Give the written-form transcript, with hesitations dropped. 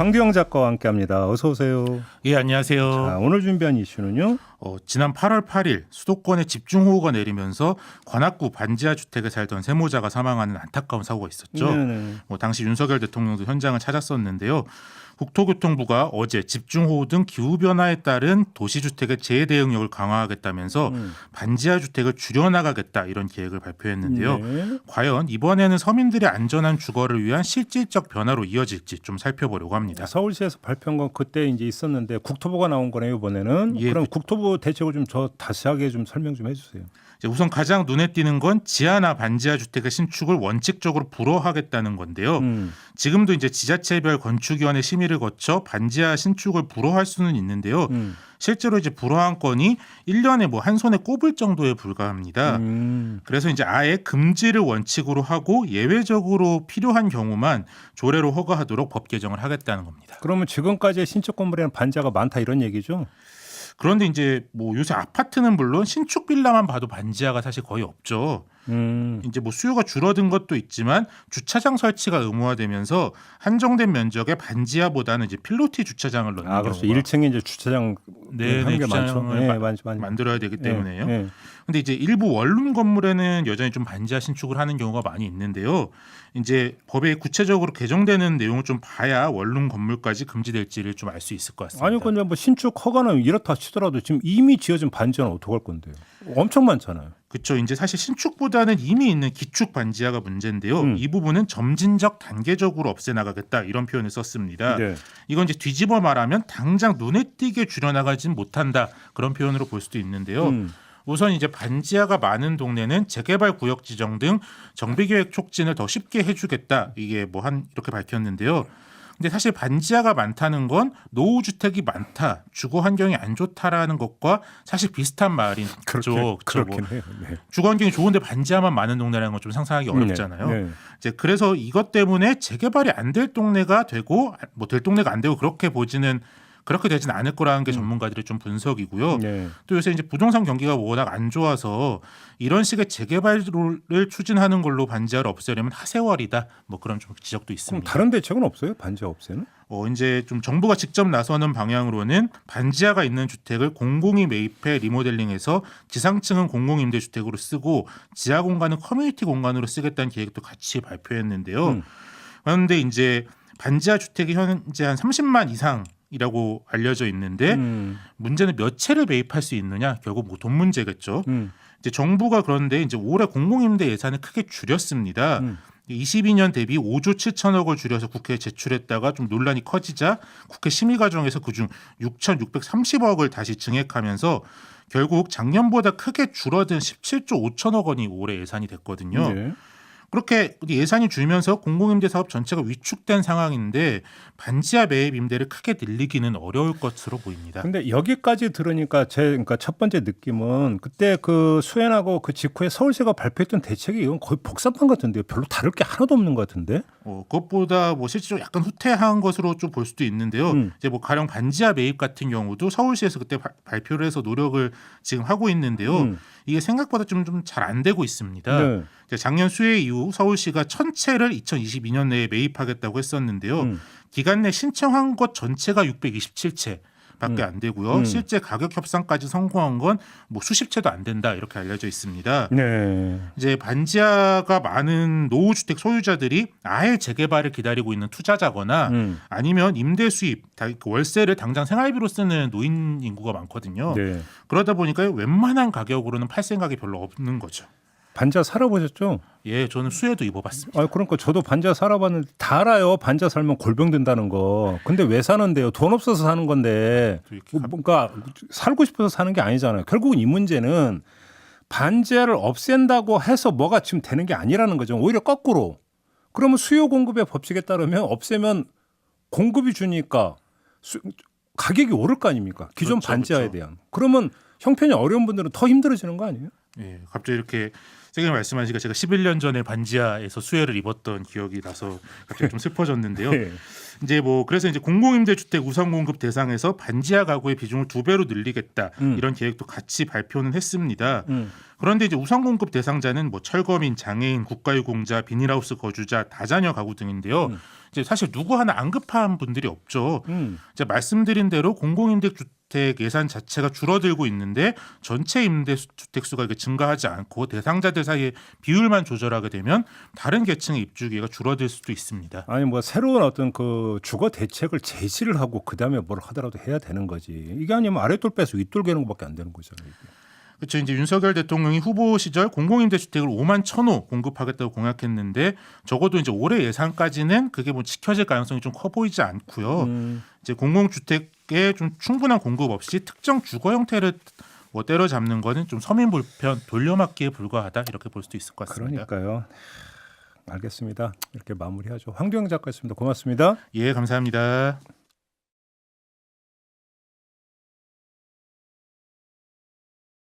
황규영 작가와 함께합니다. 어서 오세요. 예, 안녕하세요. 자, 오늘 준비한 이슈는요. 지난 8월 8일 수도권에 집중호우가 내리면서 관악구 반지하 주택에 살던 세모자가 사망하는 안타까운 사고가 있었죠. 네네. 당시 윤석열 대통령도 현장을 찾았었는데요. 국토교통부가 어제 집중호우 등 기후변화에 따른 도시주택의 재해대응력을 강화하겠다면서 반지하 주택을 줄여나가겠다 이런 계획을 발표했는데요. 네. 과연 이번에는 서민들의 안전한 주거를 위한 실질적 변화로 이어질지 좀 살펴보려고 합니다. 서울시에서 발표한 건 그때 이제 있었는데 국토부가 나온 거네요 이번에는. 예, 그럼 국토부 대책을 좀 더 다시하게 좀 설명 좀 해주세요. 우선 가장 눈에 띄는 건 지하나 반지하 주택의 신축을 원칙적으로 불허하겠다는 건데요. 지금도 이제 지자체별 건축위원회 심의를 거쳐 반지하 신축을 불허할 수는 있는데요. 실제로 이제 불허한 건이 1년에 뭐 한 손에 꼽을 정도에 불과합니다. 그래서 이제 아예 금지를 원칙으로 하고 예외적으로 필요한 경우만 조례로 허가하도록 법 개정을 하겠다는 겁니다. 그러면 지금까지의 신축 건물에는 반지하가 많다 이런 얘기죠? 그런데 이제 뭐 요새 아파트는 물론 신축 빌라만 봐도 반지하가 사실 거의 없죠. 이제 뭐 수요가 줄어든 것도 있지만 주차장 설치가 의무화되면서 한정된 면적의 반지하보다는 이제 필로티 주차장을 넣는 경우가. 그렇죠. 1층에 이제 주차장 하는 게 많죠. 네, 만들어야 되기 때문에요. 네. 근데 이제 일부 원룸 건물에는 여전히 좀 반지하 신축을 하는 경우가 많이 있는데요. 이제 법에 구체적으로 개정되는 내용을 좀 봐야 원룸 건물까지 금지될지를 좀 알 수 있을 것 같습니다. 아니 근데 뭐 신축 허가는 이렇다 치더라도 지금 이미 지어진 반지하는 어떻게 할 건데요? 엄청 많잖아요. 그렇죠. 이제 사실 신축보다는 이미 있는 기축 반지하가 문제인데요. 이 부분은 점진적 단계적으로 없애나가겠다 이런 표현을 썼습니다. 네. 이건 이제 뒤집어 말하면 당장 눈에 띄게 줄여나가진 못한다 그런 표현으로 볼 수도 있는데요. 우선 이제 반지하가 많은 동네는 재개발 구역 지정 등 정비계획 촉진을 더 쉽게 해주겠다 이게 이렇게 밝혔는데요. 근데 사실 반지하가 많다는 건 노후 주택이 많다, 주거 환경이 안 좋다라는 것과 사실 비슷한 말이죠. 그렇긴 해요. 네. 주거 환경이 좋은데 반지하만 많은 동네라는 건 좀 상상하기 어렵잖아요. 네. 이제 그래서 이것 때문에 재개발이 안 될 동네가 되고 뭐 될 동네가 안 되고 그렇게 되진 않을 거라는 게 전문가들의 좀 분석이고요. 네. 또 요새 이제 부동산 경기가 워낙 안 좋아서 이런 식의 재개발을 추진하는 걸로 반지하를 없애려면 하세월이다. 뭐 그런 좀 지적도 그럼 있습니다. 다른 대책은 없어요? 반지하 없애는? 이제 좀 정부가 직접 나서는 방향으로는 반지하가 있는 주택을 공공이 매입해 리모델링해서 지상층은 공공임대주택으로 쓰고 지하 공간은 커뮤니티 공간으로 쓰겠다는 계획도 같이 발표했는데요. 그런데 이제 반지하 주택이 현재 한 30만 이상이라고 알려져 있는데 문제는 몇 채를 매입할 수 있느냐 결국 뭐 돈 문제겠죠. 이제 정부가 그런데 이제 올해 공공임대 예산을 크게 줄였습니다. 22년 대비 5조 7천억을 줄여서 국회에 제출했다가 좀 논란이 커지자 국회 심의 과정에서 그중 6,630억을 다시 증액하면서 결국 작년보다 크게 줄어든 17조 5천억 원이 올해 예산이 됐거든요. 네. 그렇게 예산이 줄면서 공공임대 사업 전체가 위축된 상황인데 반지하 매입 임대를 크게 늘리기는 어려울 것으로 보입니다. 근데 여기까지 들으니까 그러니까 첫 번째 느낌은 그때 그 수행하고 그 직후에 서울시가 발표했던 대책이 이건 거의 복사판 같은데요. 별로 다를 게 하나도 없는 것 같은데. 그것보다 뭐 실제로 약간 후퇴한 것으로 좀 볼 수도 있는데요. 이제 뭐 가령 반지하 매입 같은 경우도 서울시에서 그때 발표를 해서 노력을 지금 하고 있는데요. 이게 생각보다 좀 잘 안 되고 있습니다. 네. 작년 수해 이후 서울시가 1,000채를 2022년 내에 매입하겠다고 했었는데요. 기간 내 신청한 것 전체가 627채. 밖에 안 되고요. 실제 가격 협상까지 성공한 건 뭐 수십 채도 안 된다 이렇게 알려져 있습니다. 네. 이제 반지하가 많은 노후 주택 소유자들이 아예 재개발을 기다리고 있는 투자자거나 아니면 임대 수입, 월세를 당장 생활비로 쓰는 노인 인구가 많거든요. 네. 그러다 보니까 웬만한 가격으로는 팔 생각이 별로 없는 거죠. 반지하 살아보셨죠? 예, 저는 수혜도 입어봤습니다. 그러니까 저도 반지하 살아봤는데 다 알아요. 반지하 살면 골병 든다는 거. 근데 왜 사는데요? 돈 없어서 사는 건데. 뭔가 살고 싶어서 사는 게 아니잖아요. 결국은 이 문제는 반지하를 없앤다고 해서 뭐가 지금 되는 게 아니라는 거죠. 오히려 거꾸로. 그러면 수요 공급의 법칙에 따르면 없애면 공급이 주니까 가격이 오를 거 아닙니까? 기존 그렇죠, 반지하에 그렇죠. 대한. 그러면 형편이 어려운 분들은 더 힘들어지는 거 아니에요? 예, 갑자기 이렇게 선생님 말씀하시니까 제가 11년 전에 반지하에서 수혜를 입었던 기억이 나서 갑자기 좀 슬퍼졌는데요. 네. 이제 뭐 그래서 이제 공공임대주택 우선 공급 대상에서 반지하 가구의 비중을 2배로 늘리겠다 이런 계획도 같이 발표는 했습니다. 그런데 이제 우선 공급 대상자는 뭐 철거민, 장애인, 국가유공자, 비닐하우스 거주자, 다자녀 가구 등인데요. 이제 사실 누구 하나 안 급한 분들이 없죠. 이제 말씀드린 대로 공공임대주택 예산 자체가 줄어들고 있는데 전체 임대주택 수가 이게 증가하지 않고 대상자들 사이의 비율만 조절하게 되면 다른 계층의 입주기회가 줄어들 수도 있습니다. 아니 뭐 새로운 어떤 그 주거 대책을 제시를 하고 그다음에 뭘 하더라도 해야 되는 거지. 이게 아니면 아랫돌 빼서 윗돌 개는 것밖에 안 되는 거잖아요. 이게. 그렇죠. 이제 윤석열 대통령이 후보 시절 공공임대주택을 5만 1,000호 공급하겠다고 공약했는데 적어도 이제 올해 예산까지는 그게 뭐 지켜질 가능성이 좀 커 보이지 않고요. 이제 공공주택에 좀 충분한 공급 없이 특정 주거 형태를 뭐 때려잡는 거는 좀 서민 불편, 돌려막기에 불과하다 이렇게 볼 수도 있을 것 같습니다. 그러니까요. 알겠습니다. 이렇게 마무리하죠. 황교영 작가였습니다. 고맙습니다. 예, 감사합니다.